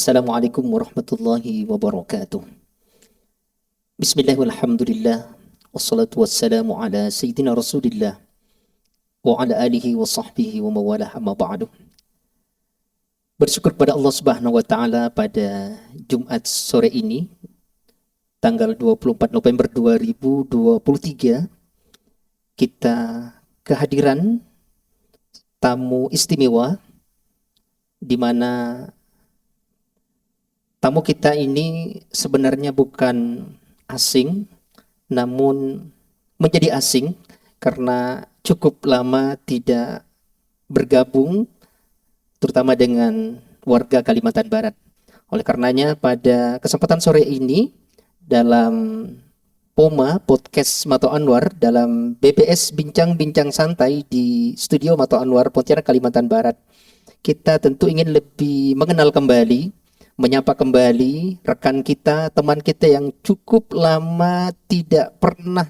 Assalamualaikum warahmatullahi wabarakatuh. Bismillah walhamdulillah. Wassalatu wassalamu ala sayyidina rasulillah. Wa ala alihi wa sahbihi wa mawalah amma ba'du. Bersyukur pada Allah subhanahu wa ta'ala pada Jumat sore ini, tanggal 24 November 2023, kita kehadiran tamu istimewa, di mana tamu kita ini sebenarnya bukan asing, namun menjadi asing karena cukup lama tidak bergabung, terutama dengan warga Kalimantan Barat. Oleh karenanya pada kesempatan sore ini dalam POMA Podcast Mato Anwar, dalam BBS Bincang-Bincang Santai di Studio Mato Anwar, Pontianak, Kalimantan Barat, kita tentu ingin lebih mengenal kembali, menyapa kembali rekan kita, teman kita yang cukup lama tidak pernah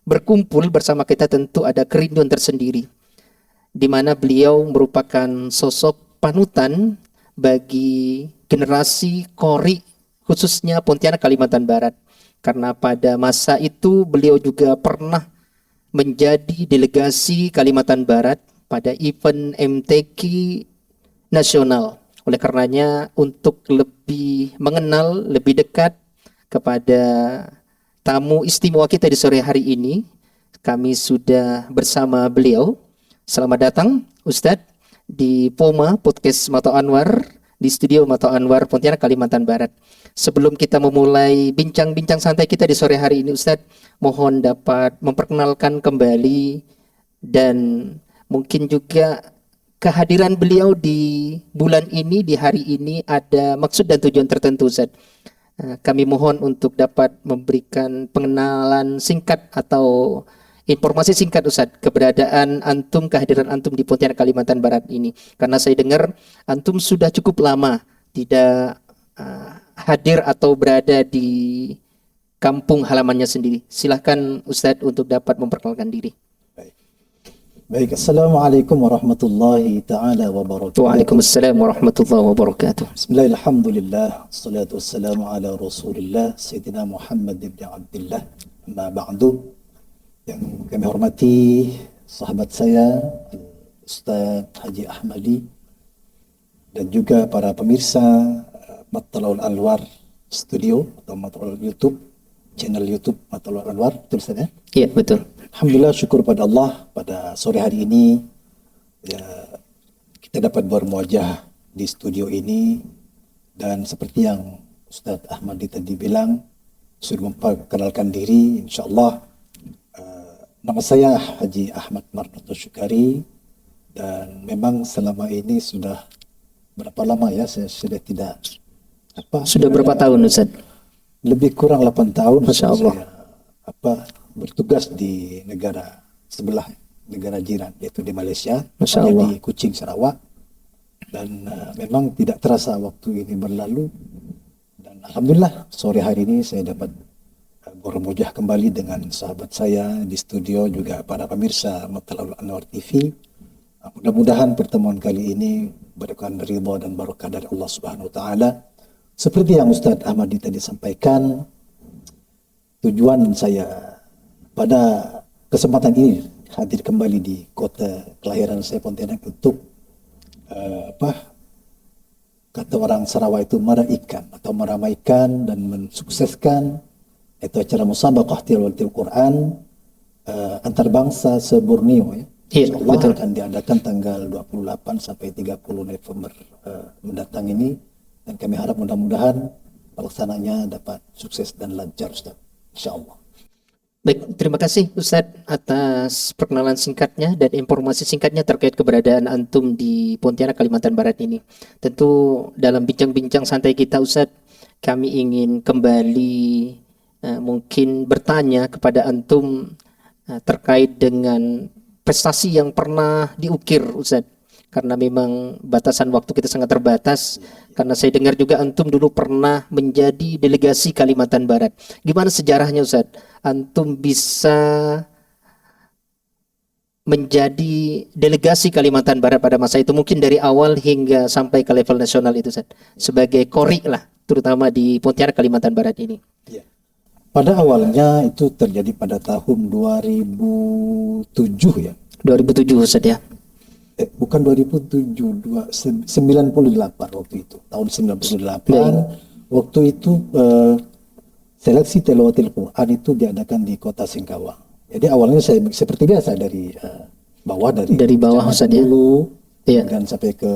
berkumpul bersama kita. Tentu ada kerinduan tersendiri, di mana beliau merupakan sosok panutan bagi generasi Kori, khususnya Pontianak, Kalimantan Barat. Karena pada masa itu beliau juga pernah menjadi delegasi Kalimantan Barat pada event MTQ nasional. Oleh karenanya, untuk lebih mengenal, lebih dekat kepada tamu istimewa kita di sore hari ini, kami sudah bersama beliau. Selamat datang Ustadz di POMA Podcast Mato Anwar, di Studio Mato Anwar, Pontianak, Kalimantan Barat. Sebelum kita memulai bincang-bincang santai kita di sore hari ini, Ustadz, mohon dapat memperkenalkan kembali dan mungkin juga kehadiran beliau di bulan ini, di hari ini, ada maksud dan tujuan tertentu, Ustaz. Kami mohon untuk dapat memberikan pengenalan singkat atau informasi singkat, Ustaz, keberadaan antum, kehadiran antum di Pontianak, Kalimantan Barat ini. Karena saya dengar antum sudah cukup lama tidak hadir atau berada di kampung halamannya sendiri. Silahkan Ustaz untuk dapat memperkenalkan diri. Baik, Assalamualaikum warahmatullahi ta'ala wabarakatuh. Waalaikumsalam warahmatullahi wabarakatuh. Bismillah, alhamdulillah, assalatu wassalamu ala rasulillah, Sayyidina Muhammad ibn Abdullah, amma ba'du. Yang kami hormati sahabat saya, Ustaz Haji Ahmadi, dan juga para pemirsa Matla'ul Anwar Studio atau Matla'ul YouTube, channel YouTube Matla'ul Anwar, betul Ustaz ya? Iya, betul. Alhamdulillah, syukur pada Allah, pada sore hari ini ya, kita dapat bermuajah di studio ini. Dan seperti yang Ustaz Ahmadi tadi bilang, sudah memperkenalkan diri, insyaAllah. Nama saya Haji Ahmad Marnoto Syukari, dan memang selama ini sudah berapa lama ya, saya sudah tidak Sudah berapa tahun Ustaz? Lebih kurang 8 tahun. Masya Allah. Saya bertugas di negara sebelah, negara jiran, yaitu di Malaysia, Masya Allah. di Kuching, Sarawak. Dan memang tidak terasa waktu ini berlalu. Dan alhamdulillah sore hari ini saya dapat bermuajah kembali dengan sahabat saya di studio, juga para pemirsa Matla'ul Anwar TV. Mudah-mudahan pertemuan kali ini berkah ridha dan barokah dari Allah Subhanahu wa taala. Seperti yang Ustaz Ahmadi tadi sampaikan, tujuan saya pada kesempatan ini hadir kembali di kota kelahiran saya, Pontianak, untuk kata orang Sarawak itu meramaikan dan mensukseskan itu acara musabaqah tilawatil Quran antar bangsa se-Borneo ya. Iya, Insyaallah betul. akan diadakan tanggal 28 sampai 30 November mendatang ini, dan kami harap mudah-mudahan pelaksananya dapat sukses dan lancar, Ustaz. Insyaallah. Baik, terima kasih Ustadz atas perkenalan singkatnya dan informasi singkatnya terkait keberadaan antum di Pontianak, Kalimantan Barat ini. Tentu dalam bincang-bincang santai kita, Ustadz, kami ingin kembali mungkin bertanya kepada antum terkait dengan prestasi yang pernah diukir, Ustadz. Karena memang batasan waktu kita sangat terbatas. Karena saya dengar juga antum dulu pernah menjadi delegasi Kalimantan Barat. Gimana sejarahnya, Ustadz? Antum bisa menjadi delegasi Kalimantan Barat pada masa itu, mungkin dari awal hingga sampai ke level nasional itu Ustaz, sebagai kori lah, terutama di Pontianak Kalimantan Barat ini. Ya. Pada awalnya itu terjadi pada tahun 2007 ya. 2007 Ustaz ya. Bukan 2007, 98 waktu itu. Tahun 98 waktu itu seleksi tilawatil Quran itu diadakan di Kota Singkawang. Jadi awalnya saya seperti biasa dari bawah Ustaz ya. dulu, Iya. dan sampai ke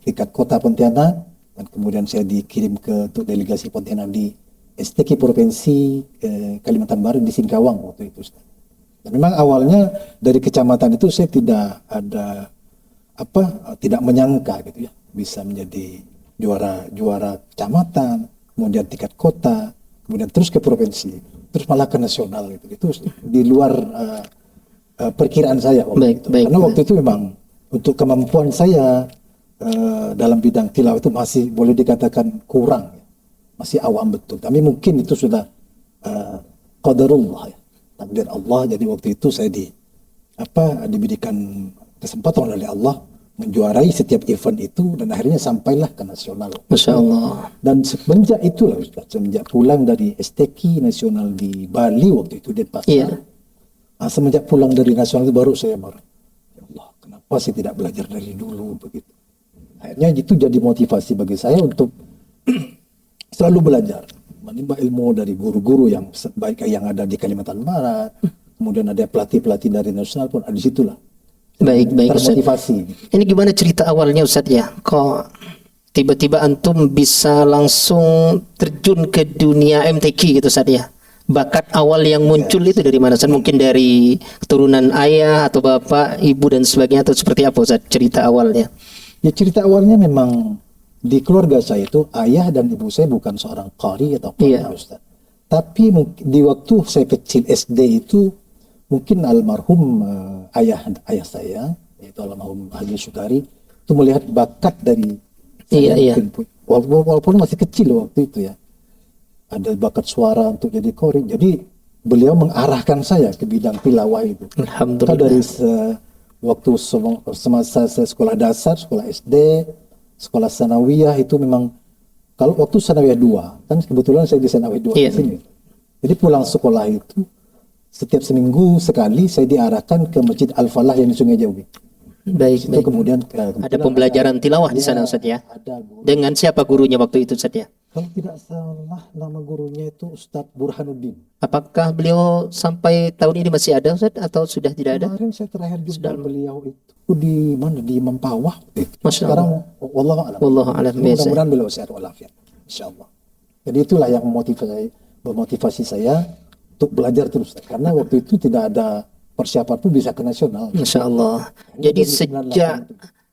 tingkat Kota Pontianak, dan kemudian saya dikirim untuk delegasi Pontianak di STQ Provinsi Kalimantan Barat di Singkawang waktu itu. Dan memang awalnya dari kecamatan itu saya tidak menyangka gitu ya bisa menjadi juara kecamatan, kemudian tingkat kota, kemudian terus ke provinsi, terus malah ke nasional gitu. Itu di luar perkiraan saya waktu itu. Karena waktu itu memang untuk kemampuan saya dalam bidang tilawah itu masih boleh dikatakan kurang, masih awam betul. Tapi mungkin itu sudah qadarullah ya, takdir Allah. Jadi waktu itu saya diberikan kesempatan oleh Allah menjuarai setiap event itu, dan akhirnya sampailah ke nasional. Masya Allah. Dan semenjak itulah Ustaz, semenjak pulang dari STQ nasional di Bali waktu itu Denpasar, Iya. Semenjak pulang dari nasional itu baru saya ya Allah, kenapa saya tidak belajar dari dulu begitu. Akhirnya itu jadi motivasi bagi saya untuk selalu belajar, menimba ilmu dari guru-guru yang baik yang ada di Kalimantan Barat, kemudian ada pelatih-pelatih dari nasional pun ada di situlah. Baik Ustaz. Termotivasi. Ini gimana cerita awalnya Ustaz ya? Kok tiba-tiba antum bisa langsung terjun ke dunia MTQ gitu Ustaz ya? Bakat awal yang muncul itu dari mana Ustaz? Mungkin dari keturunan ayah atau bapak, ibu dan sebagainya, atau seperti apa Ustaz cerita awalnya? Ya, cerita awalnya memang di keluarga saya itu ayah dan ibu saya bukan seorang qari atau qari Ustaz. Tapi di waktu saya kecil SD itu mungkin almarhum ayah saya, yaitu almarhum Haji Sukari, itu melihat bakat dari saya. Walaupun masih kecil waktu itu ya, ada bakat suara untuk jadi qari. Jadi beliau mengarahkan saya ke bidang tilawah itu. Alhamdulillah. Dari waktu semasa saya sekolah dasar, sekolah SD, sekolah sanawiyah itu memang, kalau waktu sanawiyah 2, kan kebetulan saya di sanawiyah 2 di sini. Jadi pulang sekolah itu setiap seminggu sekali saya diarahkan ke Masjid Al-Falah yang di Sungai Jawi. Baik. Kemudian ada pembelajaran tilawah di sana Ustaz ya. Dengan siapa gurunya waktu itu Ustaz ya? Kalau tidak salah nama gurunya itu Ustadz Burhanuddin. Apakah beliau sampai tahun ini masih ada Ustaz atau sudah tidak ada? Kemarin saya terakhir jumpa beliau itu di mana, di Mempawah. Sekarang wallahu a'lam. Mudah-mudahan beliau sehat walafiat, insyaallah. Jadi itulah yang memotivasi saya untuk belajar terus, karena waktu itu tidak ada persiapan pun bisa ke nasional. Masya Allah. Jadi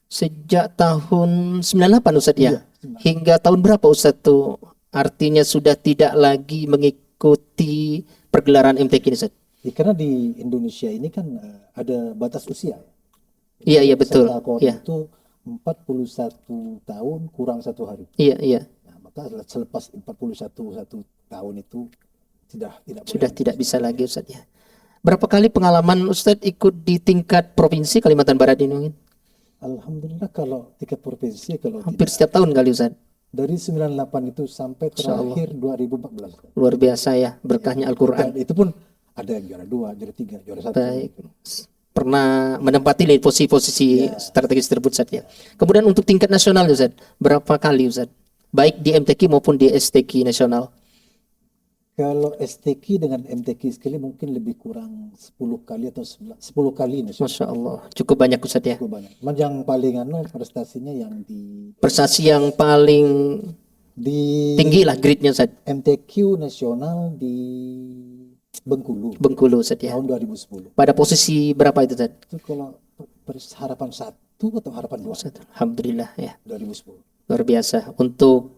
sejak tahun 98 Ustaz ya? Hingga tahun berapa Ustaz tuh? Artinya sudah tidak lagi mengikuti pergelaran MTQ ini Ustaz? Ya, karena di Indonesia ini kan ada batas usia. Iya betul. Itu 41 tahun kurang 1 hari. Iya. Nah, maka selepas 41 tahun itu sudah tidak bisa lagi Ustaz ya. Berapa kali pengalaman Ustaz ikut di tingkat provinsi Kalimantan Barat ini? Alhamdulillah kalau tingkat provinsi hampir setiap tahun kali Ustaz. Dari 98 itu sampai terakhir 2014. Luar biasa ya berkahnya Al-Qur'an. Itu pun ada yang juara 2, juara 3, juara 1. Baik. Pernah menempati posisi strategis tersebut Ustaz ya. Kemudian untuk tingkat nasional Ustaz, berapa kali Ustaz? Baik di MTQ maupun di STQ nasional. Kalau STQ dengan MTQ sekali mungkin lebih kurang 10 kali atau 10 kali. Masya Allah, cukup banyak Ustaz ya. Cukup banyak. Yang paling prestasinya prestasi yang paling tinggi lah grade-nya Ustaz. MTQ nasional di Bengkulu Ustaz ya. Tahun 2010. Pada posisi berapa itu Ustaz? Itu kalau harapan 1 atau harapan 2. Alhamdulillah ya. 2010. Luar biasa. Untuk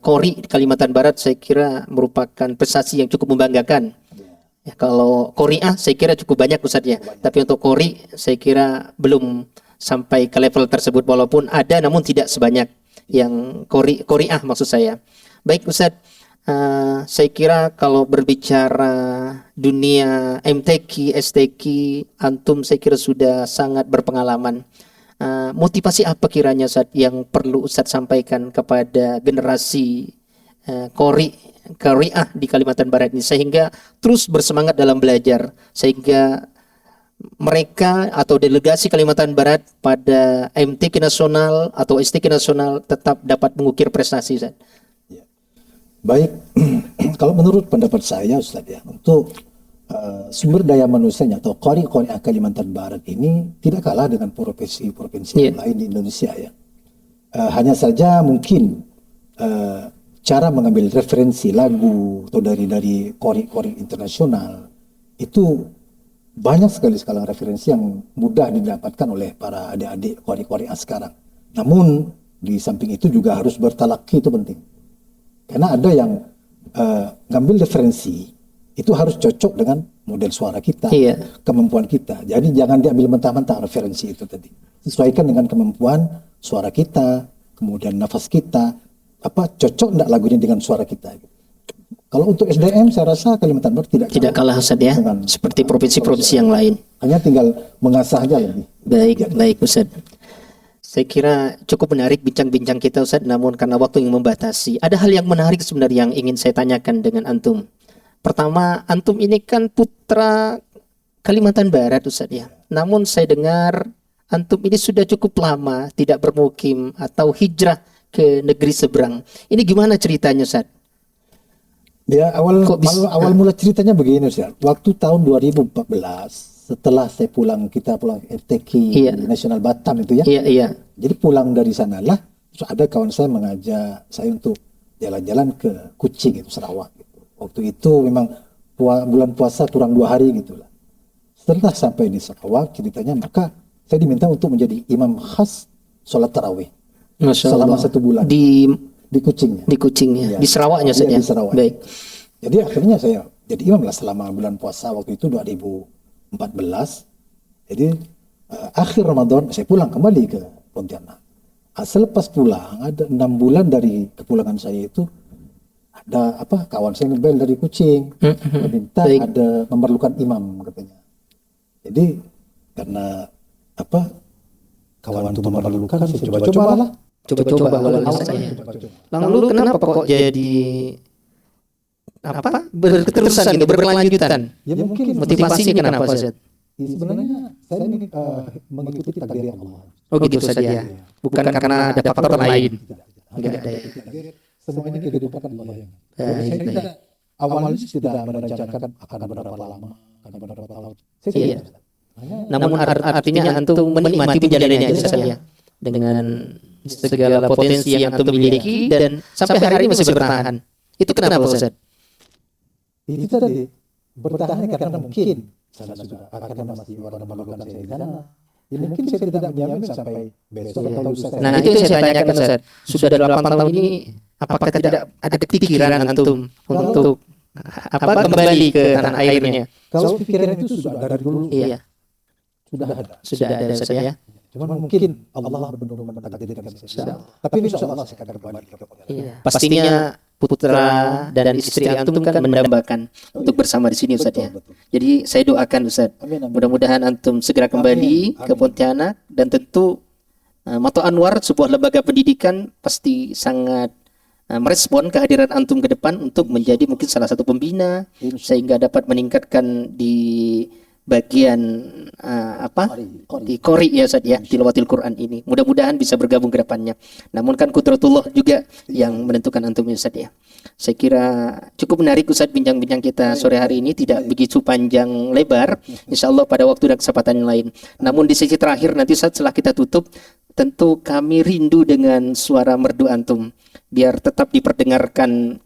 Qori di Kalimantan Barat saya kira merupakan prestasi yang cukup membanggakan. Ya, kalau Qori'ah saya kira cukup banyak Ustaz ya. Tapi untuk Qori saya kira belum sampai ke level tersebut, walaupun ada namun tidak sebanyak yang Qori'ah maksud saya. Baik Ustaz, Saya kira kalau berbicara dunia MTQ, STQ, antum saya kira sudah sangat berpengalaman. Motivasi apa kiranya Ustaz yang perlu Ustaz sampaikan kepada generasi Qari'ah di Kalimantan Barat ini sehingga terus bersemangat dalam belajar, sehingga mereka atau delegasi Kalimantan Barat pada MTQ nasional atau STQ nasional tetap dapat mengukir prestasi Ustaz. Baik, kalau menurut pendapat saya Ustaz ya, untuk sumber daya manusianya atau Qari'ah Kalimantan Barat ini tidak kalah dengan provinsi-provinsi yang lain di Indonesia ya. Hanya saja mungkin cara mengambil referensi lagu atau dari Qari internasional itu banyak sekali sekarang referensi yang mudah didapatkan oleh para adik-adik Qari sekarang. Namun di samping itu juga harus bertalaki, itu penting. Karena ada yang ngambil referensi itu harus cocok dengan model suara kita, kemampuan kita. Jadi jangan diambil mentah-mentah referensi itu tadi. Sesuaikan dengan kemampuan suara kita, kemudian nafas kita, cocok enggak lagunya dengan suara kita. Kalau untuk SDM saya rasa Kalimantan Barat tidak kalah Ustaz ya, seperti provinsi-provinsi yang lain. Hanya tinggal mengasah aja lebih. Baik Ustaz. Saya kira cukup menarik bincang-bincang kita Ustaz, namun karena waktu yang membatasi, ada hal yang menarik sebenarnya yang ingin saya tanyakan dengan antum. Pertama, antum ini kan putra Kalimantan Barat Ustaz ya. Namun saya dengar antum ini sudah cukup lama tidak bermukim atau hijrah ke negeri seberang. Ini gimana ceritanya Ustaz? Ya, awal mula ceritanya begini Ustaz. Waktu tahun 2014 setelah saya kita pulang FTQ Nasional Batam itu ya. Iya. Jadi pulang dari sanalah, terus ada kawan saya mengajak saya untuk jalan-jalan ke Kucing itu, Sarawak gitu. Waktu itu memang bulan puasa kurang 2 hari gitulah. Setelah sampai di Sarawak ceritanya, maka saya diminta untuk menjadi imam khas sholat tarawih selama 1 bulan di Kucing. Di Kucing ya. Di Sarawaknya saja. Di Sarawak. Baik. Jadi akhirnya saya jadi imam lah selama bulan puasa waktu itu 2014. Jadi akhir Ramadan saya pulang kembali ke Pontianak. Selepas pulang ada 6 bulan dari kepulangan saya itu ada kawan saya ngebel dari Kucing meminta ada memerlukan imam katanya. Jadi karena kawan itu memerlukan saya coba-cobalah. Coba-coba saya. Lalu kenapa kok jadi berketerusan gitu, berkelanjutan? Ya mungkin motivasinya kenapa Ustaz? Sebenarnya saya ini mengikuti takdir Allah. Oh gitu saja. Bukan karena ada faktor lain. Enggak ada. Semua ini kehidupan Allah yang. Saya tidak awalnya tidak merencanakan akan berapa lama, akan berapa tahun. Saya namun artinya antum menikmati perjalanannya saja dengan segala potensi yang antum miliki dan sampai hari ini masih bertahan. Itu kenapa Ustaz? Itu tadi bertahan karena mungkin sana sudah karena masih orang melakukan saya di sana. Ya, mungkin saya tidak menjamin sampai besok atau lusa. Nah, itu yang saya tanyakan Ustaz. Sudah 8 tahun ini apakah tidak ada pikiran antum untuk kembali ke tanah airnya? Kalau pikiran itu sudah dari dulu. Iya. Sudah ada Ustaz ya. Cuma mungkin Allah benar-benar mentakdirkan saya. Tapi insya Allah saya akan kembali ke Pontianak. Pastinya putra dan istri antum kan mendambakan untuk bersama di sini Ustaz ya. Jadi saya doakan Ustaz, mudah-mudahan antum segera kembali ke Pontianak, dan tentu Mato Anwar sebuah lembaga pendidikan pasti sangat merespon kehadiran antum ke depan untuk menjadi mungkin salah satu pembina sehingga dapat meningkatkan di bagian di Qari ya Ustaz ya, tilawatil Quran ini. Mudah-mudahan bisa bergabung ke depannya. Namun kan kudratullah juga yang menentukan antum ya Ustaz ya. Saya kira cukup menarik Ustaz bincang-bincang kita sore hari ini, tidak begitu panjang lebar. Insyaallah pada waktu dan kesempatan yang lain. Namun di sesi terakhir nanti Ustaz setelah kita tutup, tentu kami rindu dengan suara merdu antum biar tetap diperdengarkan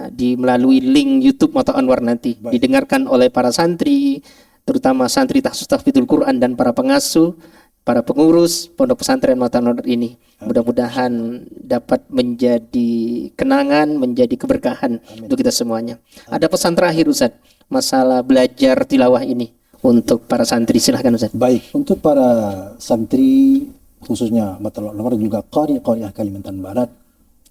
di melalui link YouTube Mato Anwar nanti. Didengarkan oleh para santri, terutama santri tahfidul Quran dan para pengasuh, para pengurus pondok pesantren Mato Anwar ini. Mudah-mudahan dapat menjadi kenangan, menjadi keberkahan untuk kita semuanya. Ada pesan terakhir Ustaz masalah belajar tilawah ini untuk para santri, silahkan Ustaz. Baik, untuk para santri khususnya Mato Anwar juga Qari'ah Kalimantan Barat,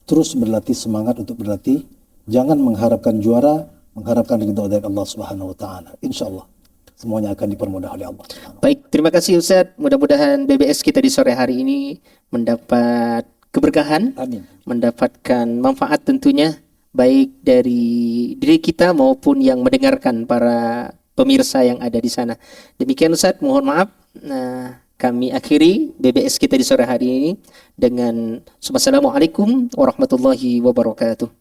terus berlatih semangat untuk berlatih Jangan mengharapkan juara, mengharapkan ridha dari Allah Subhanahu wa taala. Insyaallah semuanya akan dipermudah oleh Allah. Baik, terima kasih Ustadz. Mudah-mudahan BBS kita di sore hari ini mendapat keberkahan, Amin. mendapatkan manfaat tentunya, baik dari diri kita maupun yang mendengarkan para pemirsa yang ada di sana. Demikian Ustadz, mohon maaf. Nah, kami akhiri BBS kita di sore hari ini dengan Assalamualaikum warahmatullahi wabarakatuh.